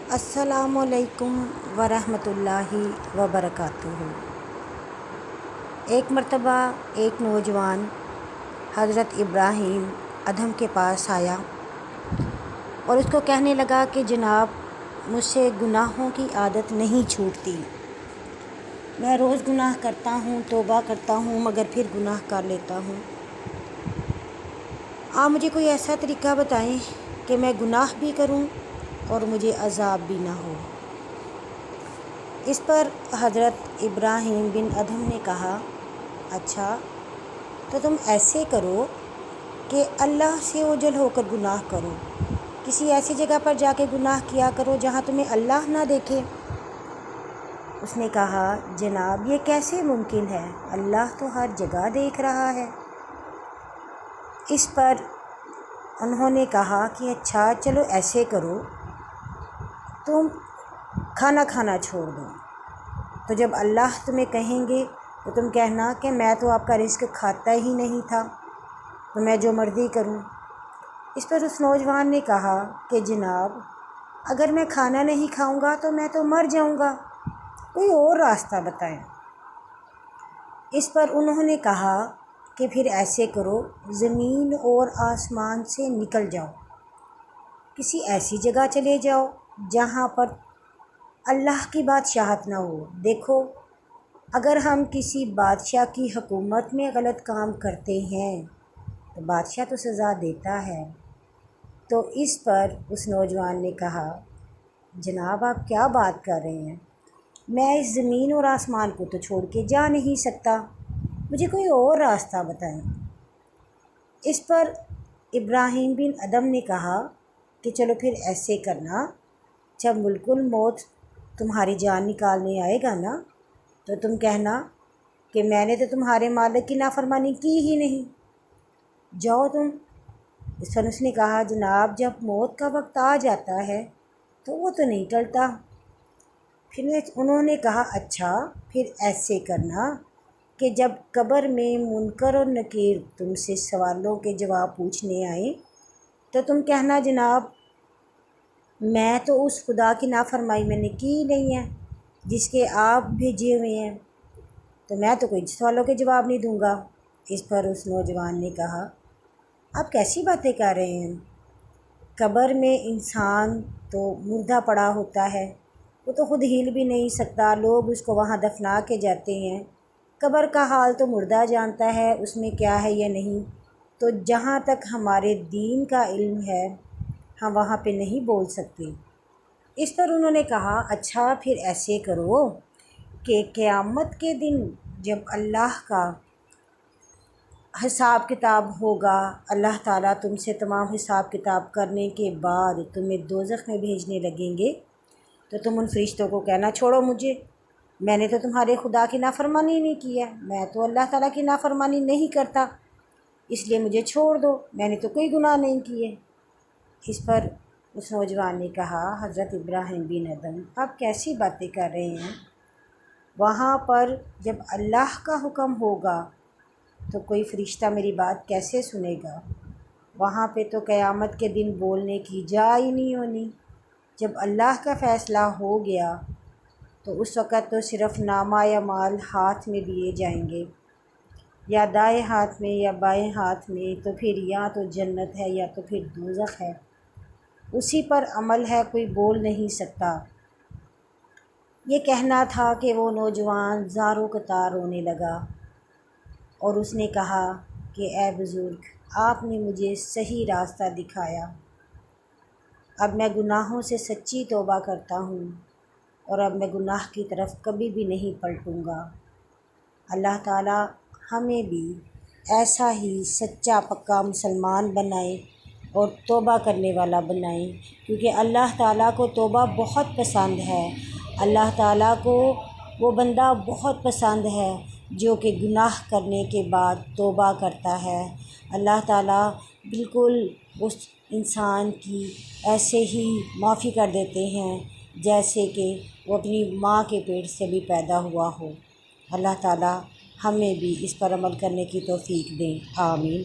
السلام علیکم ورحمۃ اللہ وبرکاتہ۔ ایک مرتبہ ایک نوجوان حضرت ابراہیم ادھم کے پاس آیا اور اس کو کہنے لگا کہ جناب، مجھ سے گناہوں کی عادت نہیں چھوٹتی، میں روز گناہ کرتا ہوں، توبہ کرتا ہوں، مگر پھر گناہ کر لیتا ہوں۔ آپ مجھے کوئی ایسا طریقہ بتائیں کہ میں گناہ بھی کروں اور مجھے عذاب بھی نہ ہو۔ اس پر حضرت ابراہیم بن ادھم نے کہا، اچھا تو تم ایسے کرو کہ اللہ سے اوجھل ہو کر گناہ کرو، کسی ایسی جگہ پر جا کے گناہ کیا کرو جہاں تمہیں اللہ نہ دیکھے۔ اس نے کہا، جناب یہ کیسے ممکن ہے، اللہ تو ہر جگہ دیکھ رہا ہے۔ اس پر انہوں نے کہا کہ اچھا چلو ایسے کرو، تم کھانا کھانا چھوڑ دو، تو جب اللہ تمہیں کہیں گے تو تم کہنا کہ میں تو آپ کا رزق کھاتا ہی نہیں تھا، تو میں جو مرضی کروں۔ اس پر اس نوجوان نے کہا کہ جناب، اگر میں کھانا نہیں کھاؤں گا تو میں تو مر جاؤں گا، کوئی اور راستہ بتائیں۔ اس پر انہوں نے کہا کہ پھر ایسے کرو، زمین اور آسمان سے نکل جاؤ، کسی ایسی جگہ چلے جاؤ جہاں پر اللہ کی بادشاہت نہ ہو۔ دیکھو، اگر ہم کسی بادشاہ کی حکومت میں غلط کام کرتے ہیں تو بادشاہ تو سزا دیتا ہے۔ تو اس پر اس نوجوان نے کہا، جناب آپ کیا بات کر رہے ہیں، میں اس زمین اور آسمان کو تو چھوڑ کے جا نہیں سکتا، مجھے کوئی اور راستہ بتائیں۔ اس پر ابراہیم بن ادھم نے کہا کہ چلو پھر ایسے کرنا، جب ملک الموت تمہاری جان نکالنے آئے گا نا تو تم کہنا کہ میں نے تو تمہارے مالک کی نافرمانی کی ہی نہیں، جاؤ تم۔ اس پر اس نے کہا، جناب جب موت کا وقت آ جاتا ہے تو وہ تو نہیں ٹلتا۔ پھر انہوں نے کہا، اچھا پھر ایسے کرنا کہ جب قبر میں منکر اور نکیر تم سے سوالوں کے جواب پوچھنے آئیں تو تم کہنا، جناب میں تو اس خدا کی نافرمائی میں نے کی نہیں ہے جس کے آپ بھیجے ہوئے ہیں، تو میں تو کوئی سوالوں کے جواب نہیں دوں گا۔ اس پر اس نوجوان نے کہا، آپ کیسی باتیں کر رہے ہیں، قبر میں انسان تو مردہ پڑا ہوتا ہے، وہ تو خود ہل بھی نہیں سکتا، لوگ اس کو وہاں دفنا کے جاتے ہیں، قبر کا حال تو مردہ جانتا ہے اس میں کیا ہے یا نہیں، تو جہاں تک ہمارے دین کا علم ہے ہم وہاں پہ نہیں بول سکتے۔ اس پر انہوں نے کہا، اچھا پھر ایسے کرو کہ قیامت کے دن جب اللہ کا حساب کتاب ہوگا، اللہ تعالیٰ تم سے تمام حساب کتاب کرنے کے بعد تمہیں دوزخ میں بھیجنے لگیں گے تو تم ان فرشتوں کو کہنا، چھوڑو مجھے، میں نے تو تمہارے خدا کی نافرمانی نہیں کی ہے، میں تو اللہ تعالیٰ کی نافرمانی نہیں کرتا، اس لیے مجھے چھوڑ دو، میں نے تو کوئی گناہ نہیں کیے۔ اس پر اس نوجوان نے کہا، حضرت ابراہیم بن ادھم آپ کیسی باتیں کر رہے ہیں، وہاں پر جب اللہ کا حکم ہوگا تو کوئی فرشتہ میری بات کیسے سنے گا، وہاں پہ تو قیامت کے دن بولنے کی جا ہی نہیں ہونی، جب اللہ کا فیصلہ ہو گیا تو اس وقت تو صرف نامہ یا مال ہاتھ میں دیے جائیں گے، یا دائیں ہاتھ میں یا بائیں ہاتھ میں، تو پھر یا تو جنت ہے یا تو پھر دوزخ ہے، اسی پر عمل ہے، کوئی بول نہیں سکتا۔ یہ کہنا تھا کہ وہ نوجوان زاروں قطار رونے لگا اور اس نے کہا کہ اے بزرگ، آپ نے مجھے صحیح راستہ دکھایا، اب میں گناہوں سے سچی توبہ کرتا ہوں اور اب میں گناہ کی طرف کبھی بھی نہیں پلٹوں گا۔ اللہ تعالیٰ ہمیں بھی ایسا ہی سچا پکا مسلمان بنائے اور توبہ کرنے والا بنائے، کیونکہ اللہ تعالیٰ کو توبہ بہت پسند ہے، اللہ تعالیٰ کو وہ بندہ بہت پسند ہے جو کہ گناہ کرنے کے بعد توبہ کرتا ہے۔ اللہ تعالیٰ بالکل اس انسان کی ایسے ہی معافی کر دیتے ہیں جیسے کہ وہ اپنی ماں کے پیٹ سے بھی پیدا ہوا ہو۔ اللہ تعالیٰ ہمیں بھی اس پر عمل کرنے کی توفیق دیں، آمین۔